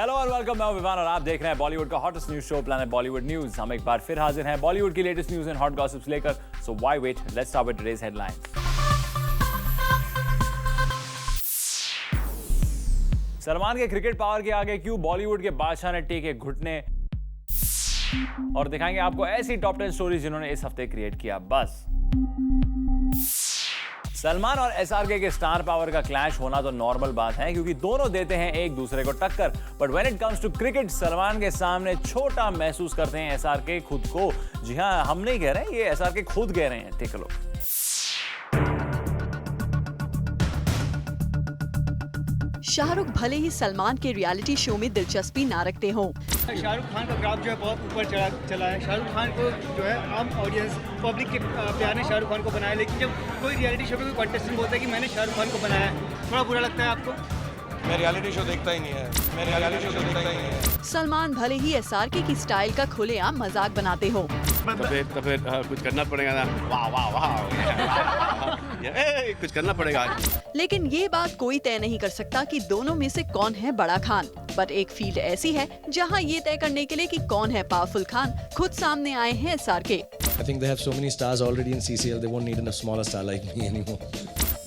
Hello और welcome, मैं विवान और आप देख रहे हैं बॉलीवुड का hottest news show planet Bollywood news. हम एक बार फिर हाजिर हैं बॉलीवुड की latest news and hot gossips लेकर। So why wait, let's start with today's headlines. Salman के क्रिकेट पावर के आगे क्यों बॉलीवुड के बादशाह ने टेके घुटने, और दिखाएंगे आपको ऐसी टॉप 10 स्टोरीज जिन्होंने इस हफ्ते क्रिएट किया बस। सलमान और एसआरके के स्टार पावर का क्लैश होना तो नॉर्मल बात है क्योंकि दोनों देते हैं एक दूसरे को टक्कर, but when it comes to cricket Salman के सामने छोटा महसूस करते हैं एसआरके खुद को। जी हां, हम नहीं कह रहे हैं, ये एसआरके खुद कह रहे हैं। Take a look. शाहरुख भले ही सलमान के रियलिटी शो में दिलचस्पी ना रखते हों, शाहरुख खान का ग्राफ जो है बहुत ऊपर चला है। शाहरुख खान को जो है आम ऑडियंस पब्लिक के प्यार ने शाहरुख खान को बनाया, लेकिन जब कोई रियलिटी शो में कोई कंटेस्टेंट बोलता है कि मैंने शाहरुख खान को बनाया है, थोड़ा बुरा लगता है आपको? मैं रियलिटी शो देखता ही नहीं है। सलमान भले ही एसआरके की स्टाइल का खुलेआम मजाक बनाते हो, तो फिर कुछ करना पड़ेगा ना। वाह वाह वाह कुछ करना पड़ेगा। लेकिन ये बात कोई तय नहीं कर सकता कि दोनों में से कौन है बड़ा खान। बट एक फील्ड ऐसी है जहां ये तय करने के लिए कि कौन है पावरफुल खान, खुद सामने आए हैं SRK. I think they have so many stars already in CCL. They won't need a smaller star like me anymore.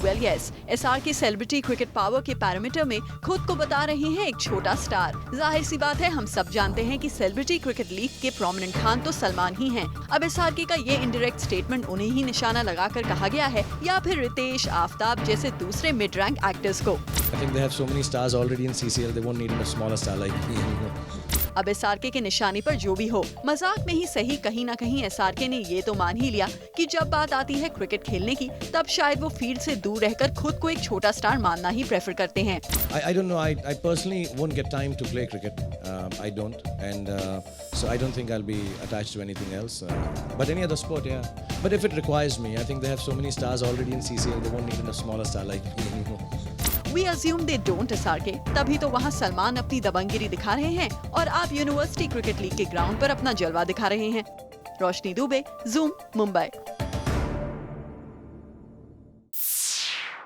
Well yes, SRK celebrity cricket power के पैरामीटर में खुद को बता रहे हैं एक छोटा स्टार। जाहिर सी बात है, हम सब जानते हैं कि सेलिब्रिटी क्रिकेट लीग के प्रोमिनेंट खान तो सलमान ही हैं। अब एसआरके का ये इनडायरेक्ट स्टेटमेंट उन्हें ही निशाना लगाकर कहा गया है या फिर रितेश, आफ्ताब जैसे दूसरे मिड रैंक एक्टर्स को। I think they have so many stars already in CCL. They won't need a smaller star like me anymore. अब एसआरके के निशाने पर जो भी हो, मजाक में ही सही कहीं ना कहीं एसआरके ने ये तो मान ही लिया कि जब बात आती है क्रिकेट खेलने की, तब शायद वो फील्ड से दूर रहकर खुद को एक छोटा स्टार मानना ही प्रेफर करते हैं। I don't know. I personally won't get time to play cricket. I don't, and so I don't think I'll be attached to anything else. But any other sport, yeah. But if it requires me, I think they have so many stars already in CCL. They won't need a smaller star like me anymore. We assume they don't SRK. तभी तो वहाँ सलमान अपनी दबंगिरी दिखा रहे हैं और आप university cricket league के ग्राउंड पर अपना जलवा दिखा रहे हैं। रोशनी दुबे, ज़ूम, मुंबई।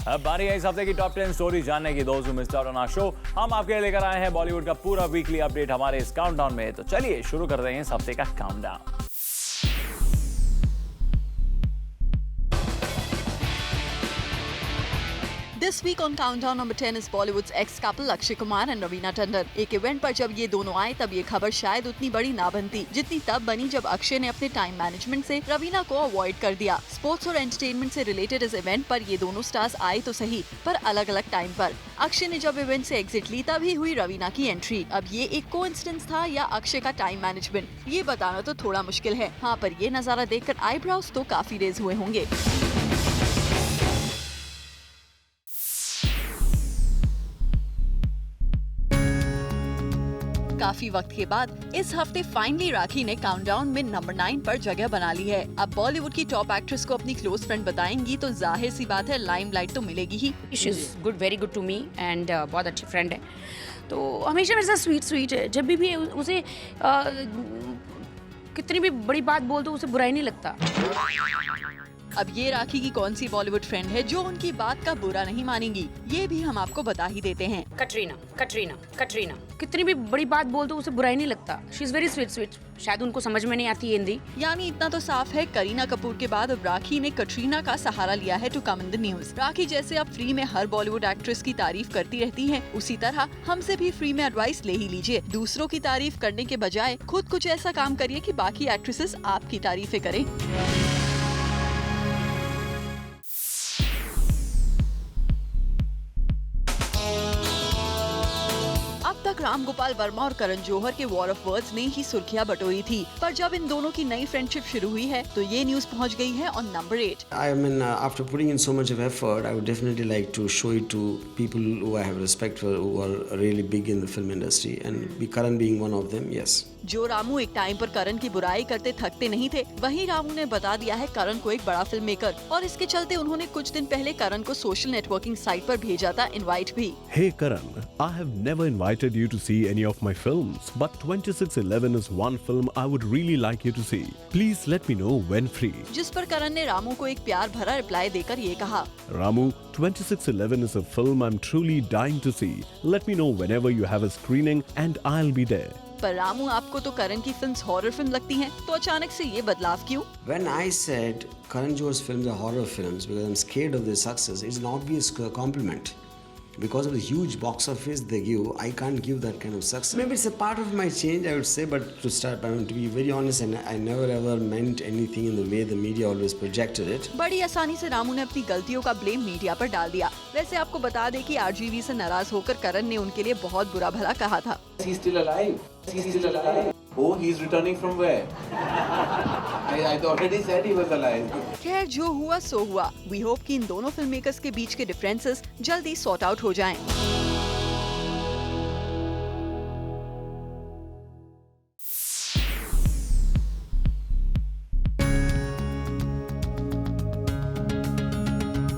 अब बारी है इस हफ्ते की टॉप 10 स्टोरी जानने की। दोस्तों, मिस्टर ऑन आवर शो हम आपके लिए लेकर आए हैं बॉलीवुड का पूरा वीकली अपडेट हमारे इस काउंटडाउन में। तो चलिए शुरू कर रहे हैं इस हफ्ते का countdown. This week on Countdown number 10 is Bollywood's ex-couple Akshay Kumar and Raveena Tandon। एक इवेंट पर जब ये दोनों आए तब ये खबर शायद उतनी बड़ी ना बनती जितनी तब बनी जब अक्षय ने अपने टाइम मैनेजमेंट से रवीना को अवॉइड कर दिया। स्पोर्ट्स और एंटरटेनमेंट से रिलेटेड इस इवेंट पर ये दोनों स्टार्स आए तो सही, पर अलग अलग टाइम पर। अक्षय ने जब इवेंट से एग्जिट ली तभी हुई रवीना की एंट्री। अब ये एक कोइंसिडेंस था या अक्षय का टाइम मैनेजमेंट, ये बताना तो थोड़ा मुश्किल है। हाँ, पर ये नजारा देखकर आईब्रोज तो काफी रेज हुए होंगे। काफी वक्त के बाद इस हफ्ते फाइनली राखी ने काउंटडाउन में नंबर 9 पर जगह बना ली है। अब बॉलीवुड की टॉप एक्ट्रेस को अपनी क्लोज फ्रेंड बताएंगी तो जाहिर सी बात है लाइमलाइट तो मिलेगी ही। She is good, very good to me and बहुत अच्छी फ्रेंड है, तो हमेशा मेरे साथ स्वीट है। जब भी उसे कितनी भी बड़ी बात बोल दो उसे बुरा ही नहीं लगता। अब ये राखी की कौन सी बॉलीवुड फ्रेंड है जो उनकी बात का बुरा नहीं मानेंगी, ये भी हम आपको बता ही देते हैं। कटरीना कितनी भी बड़ी बात बोल दो उसे बुरा ही नहीं लगता। She is very sweet. शायद उनको समझ में नहीं आती है हिंदी। यानी इतना तो साफ है, करीना कपूर के बाद अब राखी ने कटरीना का सहारा लिया है to come in the news. Rakhi जैसे अब फ्री में हर बॉलीवुड एक्ट्रेस की तारीफ करती रहती हैं, उसी तरह हमसे भी फ्री में एडवाइस ले ही लीजिए। दूसरों की तारीफ करने के बजाय खुद कुछ ऐसा काम करिए कि बाकी एक्ट्रेसेस आपकी तारीफें करें। राम गोपाल वर्मा और करण जौहर के वॉर ऑफ वर्ड्स ने ही सुर्खियां बटोरी थी, पर जब इन दोनों की नई फ्रेंडशिप शुरू हुई है तो ये न्यूज पहुंच गई है on number 8। I mean, after putting in so much of effort, I would definitely like to show it to people who I have respect for, who are really big in the film industry, and Karan being one of them, yes. जो रामू एक time पर करण की बुराई करते थकते नहीं थे, वहीं रामू ने बता दिया है करण को एक बड़ा फिल्म मेकर, और इसके चलते उन्होंने कुछ दिन पहले करण को सोशल नेटवर्किंग साइट पर भेजा था इनवाइट भी। Hey Karan, I have never invited you to see any of my films, but 2611 is one film I would really like you to see. Please let me know when free. जिस पर करण ने रामू को एक प्यार भरा reply देकर ये कहा, Ramu, 2611 is a film I'm truly dying to see. Let me know whenever you have a screening and I'll be there. पर रामू आपको तो करण की फिल्म्स हॉरर फिल्म लगती हैं, तो अचानक से ये बदलाव क्यों? When I said Karan Johar's films are horror films because I'm scared of their success, it's an obvious compliment. Because of the huge box office they give, I can't give that kind of success. Maybe it's a part of my change, I would say, but to be very honest, and I never ever meant anything in the way the media always projected it. बड़ी आसानी से रामू ने अपनी गलतियों का blame media पर डाल दिया। वैसे आपको बता दें कि आरजीवी से नाराज होकर करण ने उनके लिए बहुत बुरा भला कहा था। He's still alive. He's still alive. Oh, he's returning from where? I already said he was alive. खैर जो हुआ सो हुआ। वी होप कि इन दोनों फिल्म मेकर्स के बीच के डिफरेंसेस जल्दी सॉर्ट आउट हो जाएं।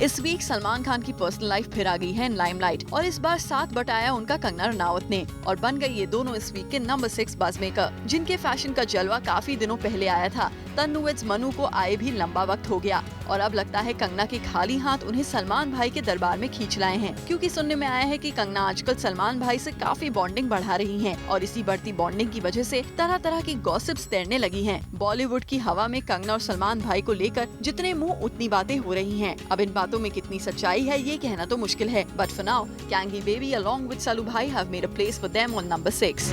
इस वीक सलमान खान की पर्सनल लाइफ फिर आ गई है इन लाइमलाइट और इस बार साथ बटाया उनका कंगना रनावत ने और बन गई ये दोनों इस वीक के नंबर 6 बज़मेकर, जिनके फैशन का जलवा काफी दिनों पहले आया था। तन्नू विद्स मनु को आए भी लंबा वक्त हो गया और अब लगता है कंगना के खाली हाथ उन्हें सलमान भाई के दरबार में खींच लाए हैं, क्योंकि सुनने में आया है कि कंगना आजकल सलमान भाई से काफी बॉन्डिंग बढ़ा रही हैं और इसी बढ़ती बॉन्डिंग की वजह से तरह तरह की गॉसिप्स तैरने लगी हैं। बॉलीवुड की हवा में कंगना और सलमान भाई को लेकर जितने मुंह उतनी बातें हो रही हैं। अब इन बातों में कितनी सच्चाई है ये कहना तो मुश्किल है, बट फॉर नाउ कैंगी बेबी अलॉन्ग विद सलू भाई have made a place for them on number 6।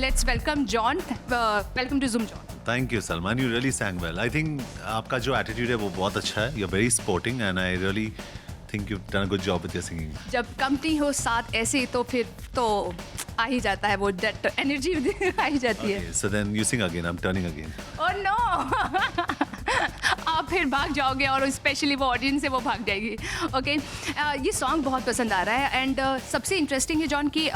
Let's welcome John. Welcome to Zoom, John. Thank you, Salman. You really sang well. I think आपका जो attitude है वो बहुत अच्छा है. You're very sporting and I really think you've done a good job with your singing. जब company हो साथ ऐसे तो फिर तो आ ही जाता है वो that energy आ ही जाती है. Okay, so then you sing again. I'm turning again. Oh no! आप फिर भाग जाओगे और स्पेशली वो ऑडियंस है वो भाग जाएगी. ओके ये सॉन्ग बहुत पसंद आ रहा है एंड सबसे इंटरेस्टिंग है जॉन कि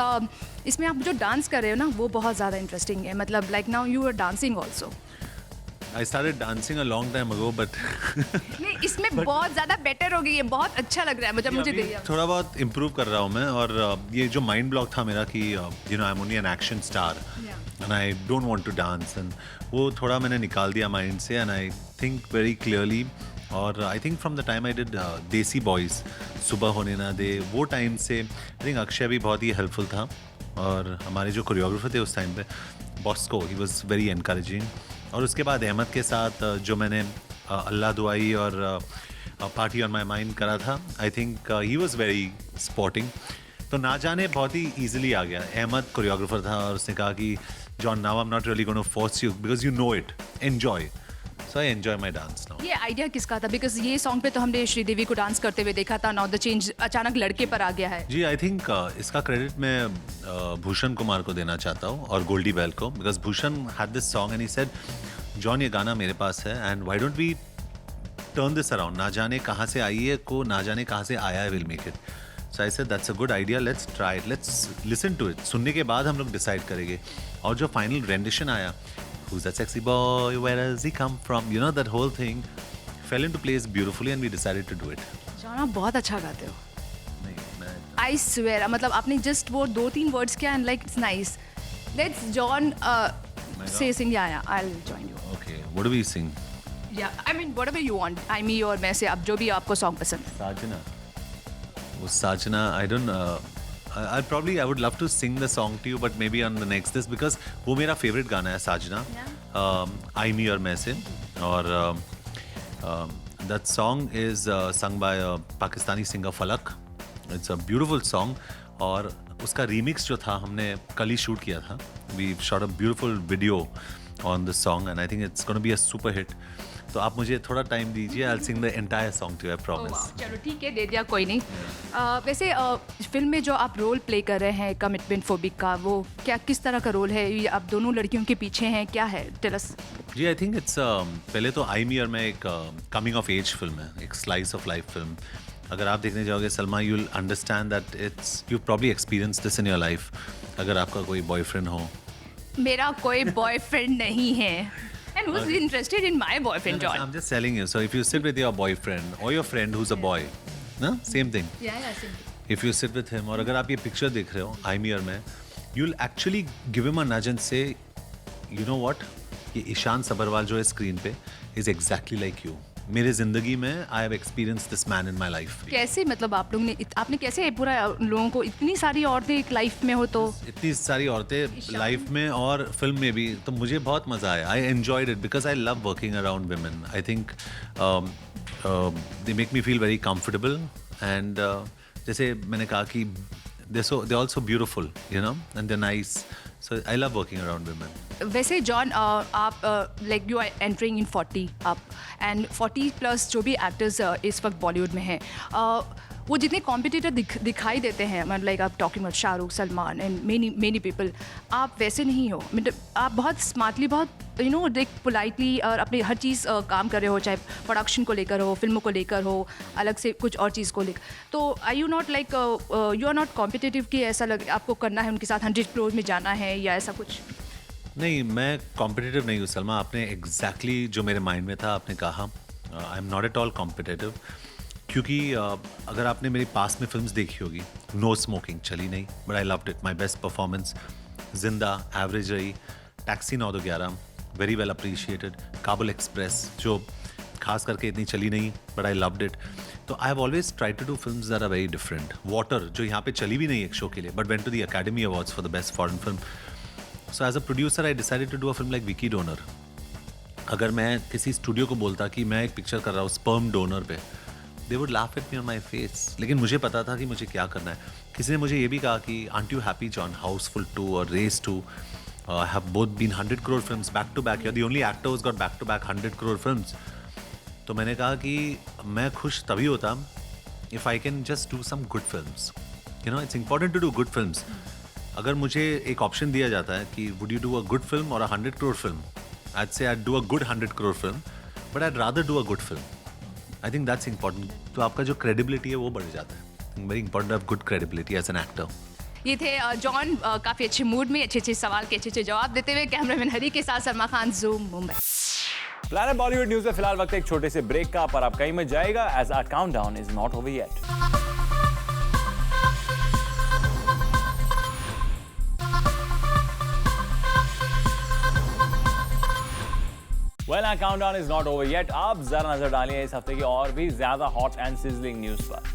इसमें आप जो डांस कर रहे हो ना वो बहुत ज़्यादा इंटरेस्टिंग है. मतलब like now you are dancing also. I started dancing a long time ago, but नहीं इसमें बहुत ज़्यादा बेटर हो गई है. बहुत अच्छा लग रहा है मुझे देखिए. थोड़ा बहुत इम्प्रूव कर रहा हूँ मैं और ये जो माइंड ब्लॉक था मेरा कि you know I am only an action star and I don't want to dance and वो थोड़ा मैंने निकाल दिया माइंड से and I think very clearly. और I think from the time I did Desi Boyz सुबह होने ना दे वो टाइम से आई थिंक अक्षय भी बहुत ही हेल्पफुल था और हमारे जो कोरियोग्राफर थे उस टाइम पे Bosco he was very encouraging. और उसके बाद अहमद के साथ जो मैंने अल्लाह दुआई और पार्टी ऑन माई माइंड करा था I think he was very spotting. तो ना जाने बहुत ही ईजिली आ गया. अहमद कोरियोग्राफर था और उसने कहा कि John now I am not really gonna force you because you know it enjoy. So I enjoy my dance now. ये आइडिया किसका था? बिकॉज ये सॉन्ग पे तो हमने श्रीदेवी को डांस करते हुए देखा था. नाउ द चेंज अचानक लड़के पर आ गया है. जी आई थिंक इसका क्रेडिट मैं भूषण कुमार को देना चाहता हूँ और गोल्डी बेल को because Bhushan had this song and he said John ये गाना मेरे पास है and why don't we turn this around. ना जाने कहाँ से आई है को ना जाने कहाँ से आया है will make it. So I said that's a good idea. Let's try it. Let's listen to it. सुनने के बाद हम लोग डिसाइड करेंगे. और जो फाइनल रेंडिशन आया who's that sexy boy, where does he come from, you know that whole thing fell into place beautifully and we decided to do it. John आप बहुत अच्छा गाते हो. नहीं मैं I swear मतलब आपने just वो 2-3 words किया and like it's nice. Let's John say sing yeah I'll join you. Okay, what do we sing? Yeah, I mean whatever you want. I me और मैं से अब जो भी आपको song पसंद है. साजना. वो साजना I don't I would love to sing the song to you but maybe on the next this because वो मेरा favorite गाना है साजना. I me और मैं से और that song is sung by a Pakistani singer Falak. It's a beautiful song और उसका remix जो था हमने कल ही शूट किया था. We shot a beautiful video on the song and I think it's going to be a super hit. तो आप मुझे थोड़ा टाइम दीजिए. I'll sing the entire song to you, I promise. चलो ठीक है दे दिया कोई नहीं. वैसे फिल्म में जो आप रोल प्ले कर रहे हैं कमिटमेंट फोबिक का वो क्या किस तरह का रोल है? ये आप दोनों लड़कियों के पीछे हैं क्या है? Tell us. जी आई थिंक इट्स पहले तो आई मी और मैं एक कमिंग ऑफ एज फिल्म है. एक स्लाइस ऑफ लाइफ फिल्म. अगर आप देखने जाओगे Salma you will understand that it's you probably experience this in your life. अगर आपका कोई बॉयफ्रेंड हो. मेरा कोई बॉयफ्रेंड नहीं है. And who's interested in my boyfriend, John? I'm just telling you. So if you sit with your boyfriend or your friend who's a boy, ना same thing Yeah, if you sit with him और अगर आप ये picture देख रहे हो आईमियर में you will actually give him a नज एंड से यू नो व्हाट ये ईशान सबरवाल जो है स्क्रीन पे इज एग्जैक्टली लाइक यू मेरे जिंदगी में I have experience this man in my life कैसे मतलब आप लोग ने आपने कैसे पूरा लोगों को इतनी सारी औरतें एक लाइफ में हो तो इतनी सारी औरतें लाइफ में और फिल्म में भी तो मुझे बहुत मज़ा आया I enjoyed it because I love working around women I think they make me feel very comfortable and जैसे मैंने कहा कि they also beautiful you know and they nice so I love working around women वैसे जॉन आप like you are entering in 40 आप and 40 plus जो भी actors इस वक्त बॉलीवुड में हैं वो जितने कॉम्पिटिटर दिखाई देते हैं मतलब लाइक आप talking about Shahrukh Salman and many people आप वैसे नहीं हो मतलब आप बहुत स्मार्टली बहुत यू नो लाइक पोलाइटली और अपनी हर चीज़ काम कर रहे हो चाहे प्रोडक्शन को लेकर हो फिल्मों को लेकर हो अलग से कुछ और चीज़ को लेकर तो I you not like you are not competitive कि ऐसा लग आपको करना है उनके साथ 100 करोड़ में जाना है या ऐसा कुछ नहीं मैं कॉम्पिटिटिव नहीं हूँ सलमा आपने एग्जैक्टली जो मेरे माइंड में था आपने कहा I am not at all competitive क्योंकि अगर आपने मेरी पास में फिल्म्स देखी होगी नो स्मोकिंग चली नहीं but I loved it my best performance जिंदा एवरेज रही taxi 9-11 very well appreciated Kabul express जो खास करके इतनी चली नहीं बट आई लव्ड इट तो I have always try to do films that are very different whatever जो यहाँ पे चली भी नहीं एक शो के लिए but went to the Academy Awards for the best foreign film so as a producer I decided to do a film like Vicky Donor अगर मैं किसी स्टूडियो को बोलता कि मैं एक पिक्चर कर रहा हूँ स्पर्म डोनर पे they would laugh at me on my face लेकिन मुझे पता था कि मुझे क्या करना है किसी ने मुझे ये भी कहा कि aren't you happy John Housefull 2 और Race 2 have both been 100 crore films back to back you are the only actor who's got back to back 100 crore films तो मैंने कहा कि मैं खुश तभी होता if I can just do some good films you know it's important to do good films अगर मुझे एक ऑप्शन दिया जाता है कि would you do a good film और 100 crore film I'd say I'd do a good 100 crore film, but I'd rather do a good film. I think that's important. तो आपका जो credibility है वो बढ़ जाता है. Very important to have good credibility as an actor. ये थे जॉन काफ़ी अच्छे मूड में अच्छे सवाल के अच्छे जवाब देते हुए कैमरामैन हरी के साथ Salma Khan zoom Mumbai planet Bollywood news में फिलहाल वक्त एक छोटे से ब्रेक का पर आप कहीं मत जाएगा as our countdown is not over yet Well, our countdown is not over yet. आप जरा नजर डालिए इस हफ्ते की और भी ज्यादा हॉट एंड सिजलिंग न्यूज पर.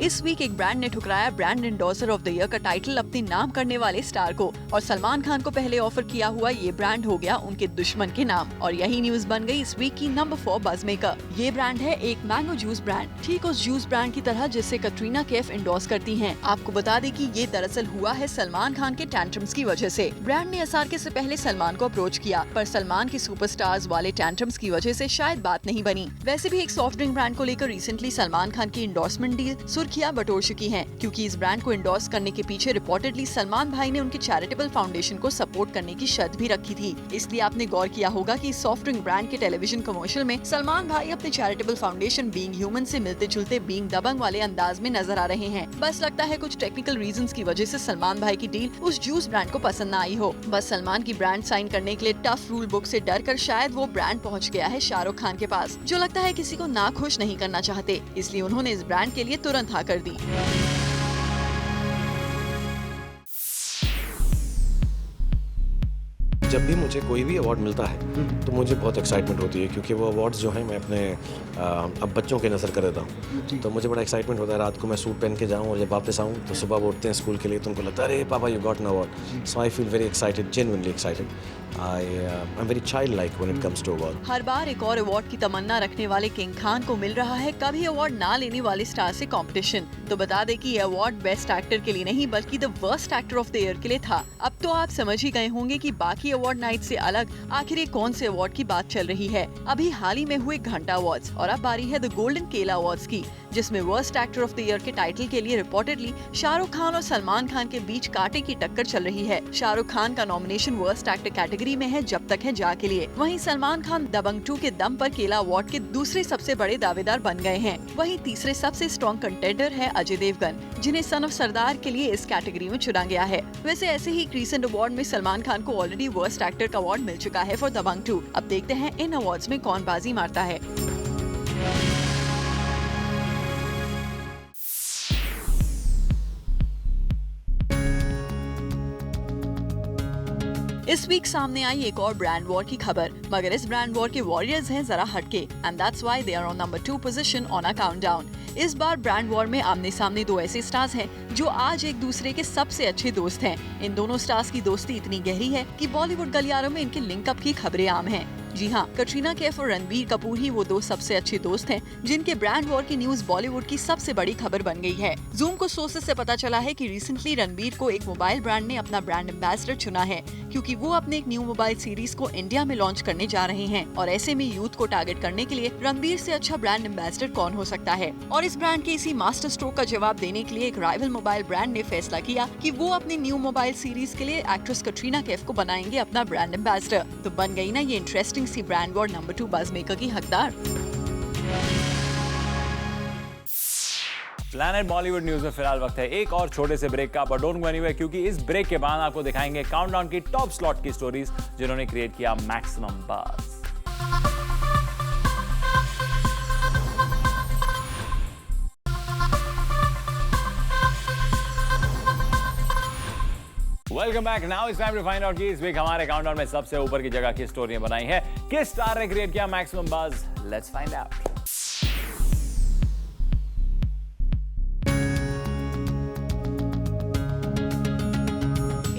इस वीक एक ब्रांड ने ठुकराया brand endorser of the year का टाइटल अपने नाम करने वाले स्टार को और सलमान खान को पहले ऑफर किया हुआ ये ब्रांड हो गया उनके दुश्मन के नाम और यही न्यूज बन गई इस वीक की नंबर 4 बज़मेकर. ये ब्रांड है एक मैंगो जूस ब्रांड, ठीक उस जूस ब्रांड की तरह जिससे कटरीना कैफ एंडोर्स करती हैं. आपको बता दें कि ये दरअसल हुआ है सलमान खान के टैंट्रम्स की वजह से. ब्रांड ने एसआरके से पहले सलमान को अप्रोच किया पर सलमान के सुपरस्टार्स वाले टैंट्रम्स की वजह से शायद बात नहीं बनी. वैसे भी एक सॉफ्ट ड्रिंक ब्रांड को लेकर रिसेंटली सलमान खान की एंडोर्समेंट डील सुर्खियां बटोर चुकी हैं क्योंकि इस ब्रांड को एंडोर्स करने के पीछे रिपोर्टेडली सलमान भाई ने उनके चैरिटेबल फाउंडेशन को सपोर्ट करने की शर्त भी रखी थी. इसलिए आपने गौर किया होगा कि सॉफ्ट ड्रिंक ब्रांड के टेलीविजन कमर्शियल में सलमान भाई अपने चैरिटेबल फाउंडेशन बीइंग ह्यूमन से मिलते जुलते बीइंग दबंग वाले अंदाज में नजर आ रहे हैं. बस लगता है कुछ टेक्निकल रीजंस की वजह से सलमान भाई की डील उस जूस ब्रांड को पसंद न आई हो. बस सलमान की ब्रांड साइन करने के लिए टफ रूल बुक से डरकर शायद वो ब्रांड पहुंच गया है शाहरुख खान के पास, जो लगता है किसी को ना खुश नहीं करना चाहते. इसलिए उन्होंने इस ब्रांड के लिए तुरंत हाँ कर दी. जब भी मुझे कोई भी अवार्ड मिलता है तो मुझे बहुत एक्साइटमेंट होती है क्योंकि वो अवार्ड्स जो हैं मैं अपने अब बच्चों के नज़र कर देता हूँ तो मुझे बड़ा एक्साइटमेंट होता है. रात को मैं सूट पहन के जाऊँ और जब वापस आऊँ तो सुबह वो उठते हैं स्कूल के लिए तो उनको लगता है अरे पापा you got an award. So I feel very excited, genuinely excited. I am very child like when it comes to award. हर बार एक और अवार्ड की तमन्ना रखने वाले किंग खान को मिल रहा है कभी अवार्ड ना लेने वाले स्टार से कंपटीशन. तो बता दें कि ये अवार्ड बेस्ट एक्टर के लिए नहीं बल्कि the worst actor of the year के लिए था. अब तो आप समझ ही गए होंगे कि बाकी अवार्ड नाइट से अलग आखिर ये कौन से अवार्ड की बात चल रही है. अभी हाल ही में हुए घंटा अवार्ड्स और अब बारी है द गोल्डन केला अवार्ड्स की, जिसमें worst actor of the year के टाइटल के लिए रिपोर्टेडली शाहरुख खान और सलमान खान के बीच कांटे की टक्कर चल रही है. शाहरुख खान का नॉमिनेशन वर्स्ट एक्टर कैटेगरी में है जब तक है जा के लिए. वहीं सलमान खान दबंग 2 के दम पर केला अवार्ड के दूसरे सबसे बड़े दावेदार बन गए हैं. वहीं तीसरे सबसे स्ट्रॉन्ग कंटेंडर है अजय देवगन, जिन्हें सन ऑफ सरदार के लिए इस कैटेगरी में चुना गया है. वैसे ऐसे ही एक रीसेंट अवार्ड में सलमान खान को ऑलरेडी वर्स्ट वर्स्ट एक्टर का अवार्ड मिल चुका है फॉर दबंग 2। अब देखते हैं इन अवार्ड्स में कौन बाजी मारता है। इस वीक सामने आई एक और ब्रांड वॉर की खबर, मगर इस ब्रांड वॉर के वॉरियर्स हैं जरा हटके, and that's why they are on number 2 position on a countdown. इस बार ब्रांड वॉर में आमने सामने दो ऐसे स्टार्स हैं जो आज एक दूसरे के सबसे अच्छे दोस्त हैं। इन दोनों स्टार्स की दोस्ती इतनी गहरी है कि बॉलीवुड गलियारों में इनके लिंकअप की खबरें आम हैं। जी हाँ, कटरीना कैफ और रणबीर कपूर ही वो दो सबसे अच्छे दोस्त हैं जिनके ब्रांड वॉर की न्यूज बॉलीवुड की सबसे बड़ी खबर बन गई है। जूम को सोर्सेस से पता चला है कि रिसेंटली रणबीर को एक मोबाइल ब्रांड ने अपना ब्रांड एम्बेसडर चुना है, क्योंकि वो अपने एक न्यू मोबाइल सीरीज को इंडिया में लॉन्च करने जा रहे हैं। और ऐसे में यूथ को टारगेट करने के लिए रणबीर से अच्छा ब्रांड एम्बेसडर कौन हो सकता है। और इस ब्रांड के इसी मास्टर स्ट्रोक का जवाब देने के लिए एक राइवल मोबाइल ब्रांड ने फैसला किया कि वो अपनी न्यू मोबाइल सीरीज के लिए एक्ट्रेस कटरीना कैफ को बनाएंगे अपना ब्रांड एम्बेसडर। तो बन गई ना ये इंटरेस्टिंग सी ब्रांड वॉर नंबर 2 बज़मेकर की हकदार। प्लैनेट बॉलीवुड न्यूज में फिलहाल वक्त है एक और छोटे से ब्रेक का, बट डोंट गो एनीवेयर, क्योंकि इस ब्रेक के बाद आपको दिखाएंगे काउंटडाउन की टॉप स्लॉट की स्टोरीज जिन्होंने क्रिएट किया maximum buzz. Welcome back. Now it's time to find out कि इस वीक हमारे काउंटडाउन में सबसे ऊपर की जगह की स्टोरियां बनाई है, किस स्टार ने क्रिएट किया maximum buzz. Let's find out.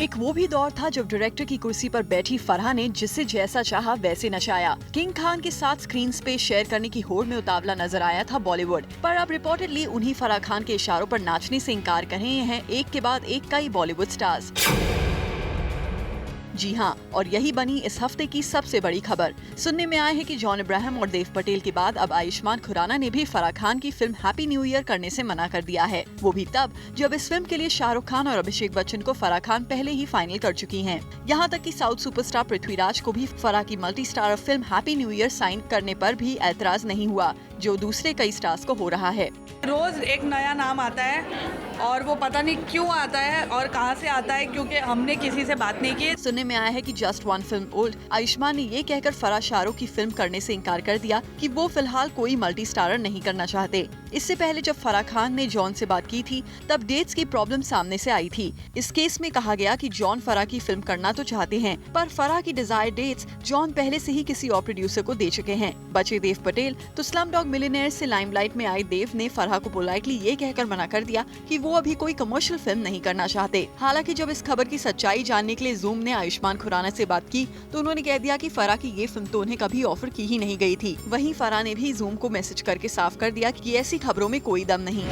एक वो भी दौर था जब डायरेक्टर की कुर्सी पर बैठी फरहा ने जिसे जैसा चाहा वैसे नचाया। किंग खान के साथ स्क्रीन स्पेस शेयर करने की होड़ में उतावला नजर आया था बॉलीवुड, पर अब रिपोर्टेडली उन्हीं फराह खान के इशारों पर नाचने से इनकार कर रहे हैं एक के बाद एक कई बॉलीवुड स्टार्स। जी हाँ, और यही बनी इस हफ्ते की सबसे बड़ी खबर। सुनने में आया है कि जॉन इब्राहिम और देव पटेल के बाद अब आयुष्मान खुराना ने भी फराह खान की फिल्म हैप्पी न्यू ईयर करने से मना कर दिया है। वो भी तब जब इस फिल्म के लिए शाहरुख खान और अभिषेक बच्चन को फराह खान पहले ही फाइनल कर चुकी हैं। यहाँ तक कि साउथ सुपरस्टार पृथ्वीराज को भी फराह की multi starrer film happy new year sign करने पर भी ऐतराज नहीं हुआ, जो दूसरे कई स्टार्स को हो रहा है। रोज एक नया नाम आता है और वो पता नहीं क्यों आता है और कहां से आता है, क्योंकि हमने किसी से बात नहीं की। सुनने में आया है कि just one film old Ayushman ने ये कहकर फराह शाहरुख की फिल्म करने से इनकार कर दिया कि वो फिलहाल कोई मल्टी स्टारर नहीं करना चाहते। इससे पहले जब फराह खान ने जॉन से बात की थी तब डेट्स की प्रॉब्लम सामने से आई थी। इस केस में कहा गया कि जॉन फराह की फिल्म करना तो चाहते हैं, पर फराह की डिजायर्ड डेट्स जॉन पहले से ही किसी और प्रोड्यूसर को दे चुके हैं। बचे देव पटेल, तो स्लमडॉग मिलियनेयर से लाइमलाइट में आए देव ने फराह को पोलाइटली ये कहकर मना कर दिया कि वो अभी कोई कमर्शियल फिल्म नहीं करना चाहते। हालांकि जब इस खबर की सच्चाई जानने के लिए जूम ने आयुष्मान खुराना से बात की तो उन्होंने कह दिया कि फराह की ये फिल्म तो उन्हें कभी ऑफर की ही नहीं गई थी। वहीं फराह ने भी जूम को मैसेज करके साफ कर दिया कि ऐसी खबरों में कोई दम नहीं।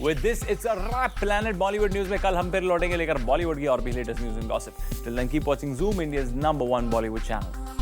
With this, it's a wrap Planet Bollywood News में कल हम फिर लौटेंगे लेकर बॉलीवुड की और भी latest news and gossip. Till then, keep watching Zoom, India's #1 Bollywood channel.